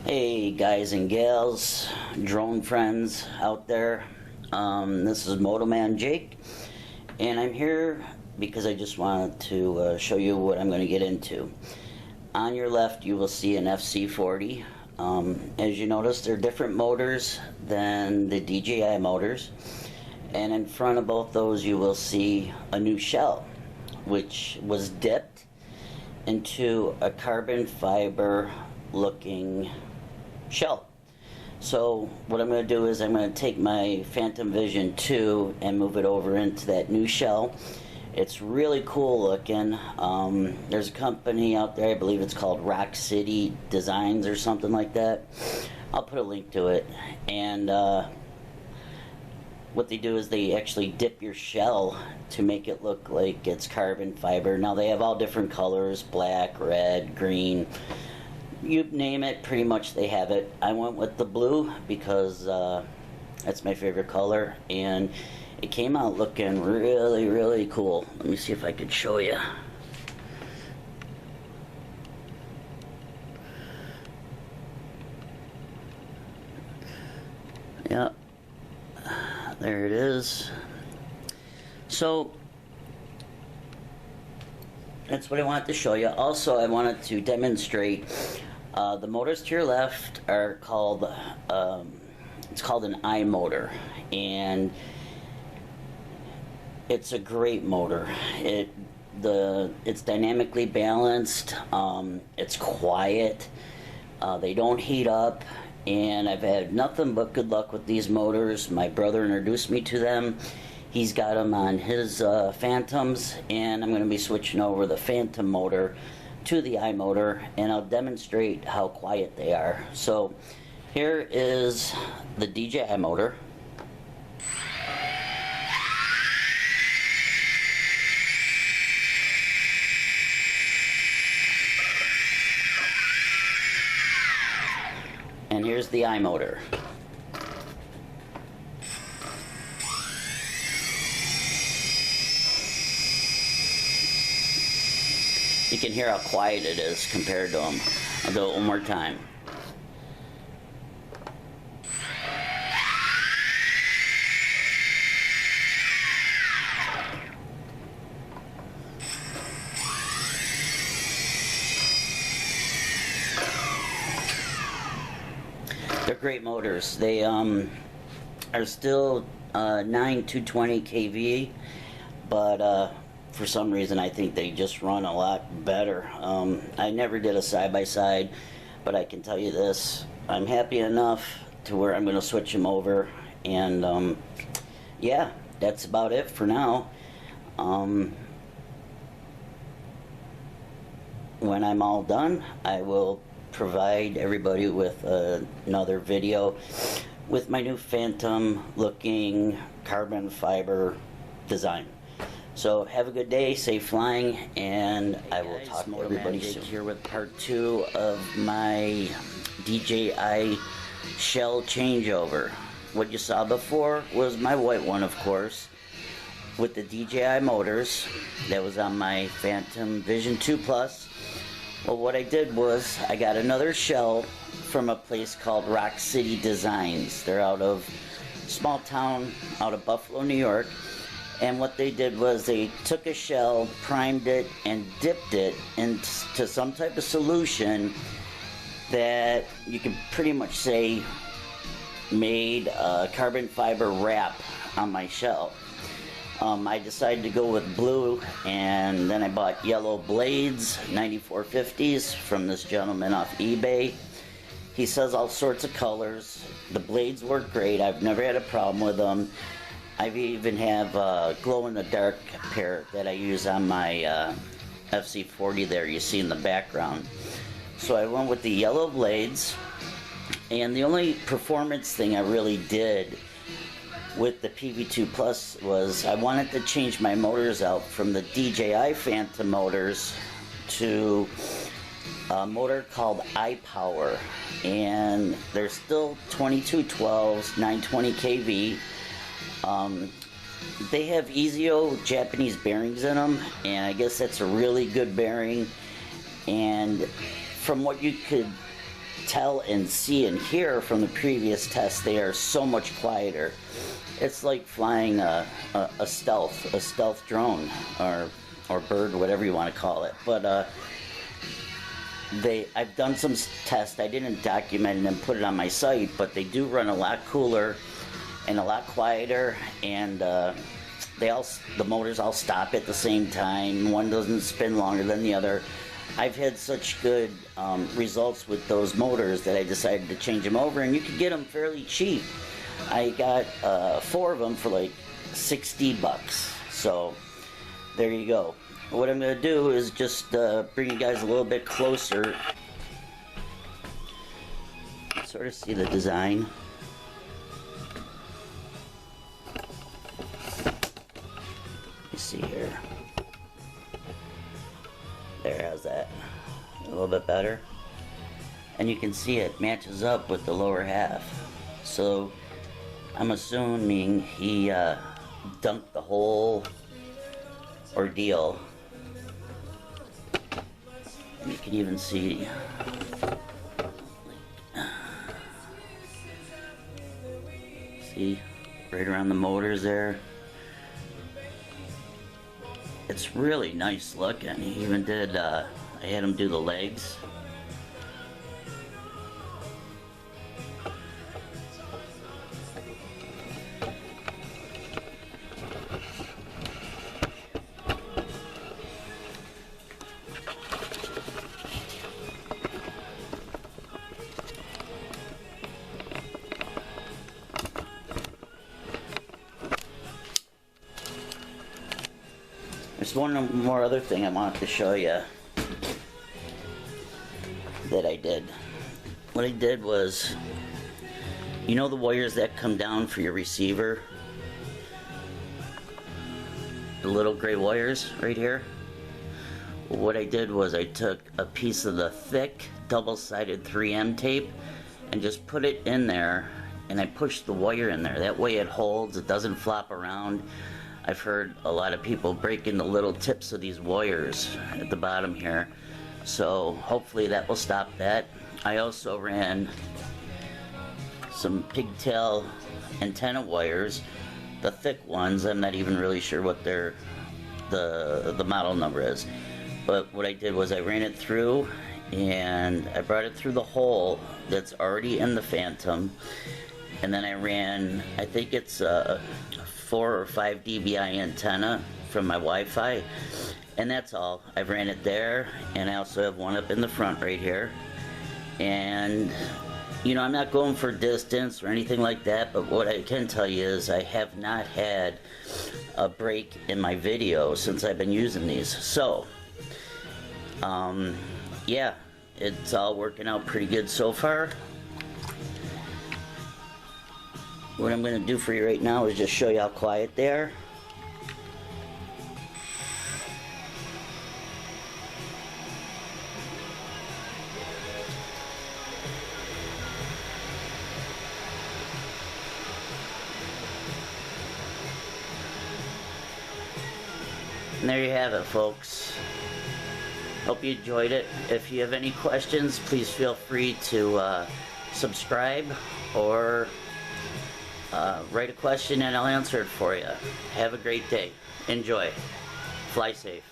Hey guys and gals, drone friends out there. This is Motoman Jake, and I'm here because I just wanted to show you what I'm going to get into. On your left, you will see an FC40. As you notice, they're different motors than the DJI motors, and in front of both those, you will see a new shell, which was dipped into a carbon fiber looking shell. So what I'm going to do is I'm going to take my Phantom Vision 2 and move it over into that new shell. It's really cool looking. There's a company out there, I believe it's called Rock City Designs or something like that. I'll put a link to it. And what they do is they actually dip your shell to make it look like it's carbon fiber. Now they have all different colors, black, red, green. You name it, pretty much they have it. I went with the blue because that's my favorite color, and it came out looking really, really cool. Let me see if I could show you. Yep, there it is. So that's what I wanted to show you. Also, I wanted to demonstrate the motors to your left are called it's called an I motor, and it's a great motor. It's dynamically balanced. It's quiet. They don't heat up, and I've had nothing but good luck with these motors. My brother introduced me to them. He's got them on his Phantoms, and I'm going to be switching over the Phantom motor to the I motor, and I'll demonstrate how quiet they are. So here is the DJI motor. And here's the I motor. You can hear how quiet it is compared to them. I'll do it one more time. They're great motors. They are still 220 kV, but for some reason I think they just run a lot better. I never did a side-by-side, but I can tell you this, I'm happy enough to where I'm going to switch them over, and yeah, that's about it for now. When I'm all done, I will provide everybody with another video with my new Phantom looking carbon fiber design. So have a good day, safe flying, and I will talk to everybody soon. Here with part 2 of my DJI shell changeover. What you saw before was my white one, of course, with the DJI motors. That was on my Phantom Vision 2 Plus. Well, what I did was I got another shell from a place called Rock City Designs. They're out of a small town out of Buffalo, New York. And what they did was they took a shell, primed it, and dipped it into some type of solution that you can pretty much say made a carbon fiber wrap on my shell. I decided to go with blue, and then I bought yellow blades, 9450s, from this gentleman off eBay. He says all sorts of colors. The blades work great. I've never had a problem with them. I even have a glow-in-the-dark pair that I use on my FC40 there, you see in the background. So I went with the yellow blades, and the only performance thing I really did with the PV2 Plus was I wanted to change my motors out from the DJI Phantom motors to a motor called Ipower, and they're still 2212s, 920 kV. They have Ezio Japanese bearings in them, and I guess that's a really good bearing. And from what you could tell and see and hear from the previous tests, they are so much quieter. It's like flying a stealth drone or bird, whatever you want to call it. But I've done some tests. I didn't document it and put it on my site, but they do run a lot cooler and a lot quieter, and the motors all stop at the same time. One doesn't spin longer than the other. I've had such good results with those motors that I decided to change them over, and you can get them fairly cheap. I got 4 of them for like $60. So there you go. What I'm going to do is just bring you guys a little bit closer. Sort of see the design. You see here. There, how's that? A little bit better. And you can see it matches up with the lower half. So I'm assuming he dunked the whole ordeal. And you can even see right around the motors there. It's really nice looking. He even did, I had him do the legs. There's one more other thing I wanted to show you that I did. What I did was, you know the wires that come down for your receiver? The little gray wires right here? What I did was I took a piece of the thick double-sided 3M tape and just put it in there, and I pushed the wire in there. That way it holds, it doesn't flop around. I've heard a lot of people breaking the little tips of these wires at the bottom here, so hopefully that will stop that. I also ran some pigtail antenna wires, the thick ones. I'm not even really sure what the model number is, but what I did was I ran it through, and I brought it through the hole that's already in the Phantom, and then I ran, I think it's 4 or 5 dBi antenna from my Wi-Fi, and that's all. I've ran it there, and I also have one up in the front right here. And you know, I'm not going for distance or anything like that, but what I can tell you is I have not had a break in my video since I've been using these. So yeah, it's all working out pretty good so far. What I'm going to do for you right now is just show you how quiet they are. And there you have it, folks. Hope you enjoyed it. If you have any questions, please feel free to subscribe or write a question and I'll answer it for you. Have a great day. Enjoy. Fly safe.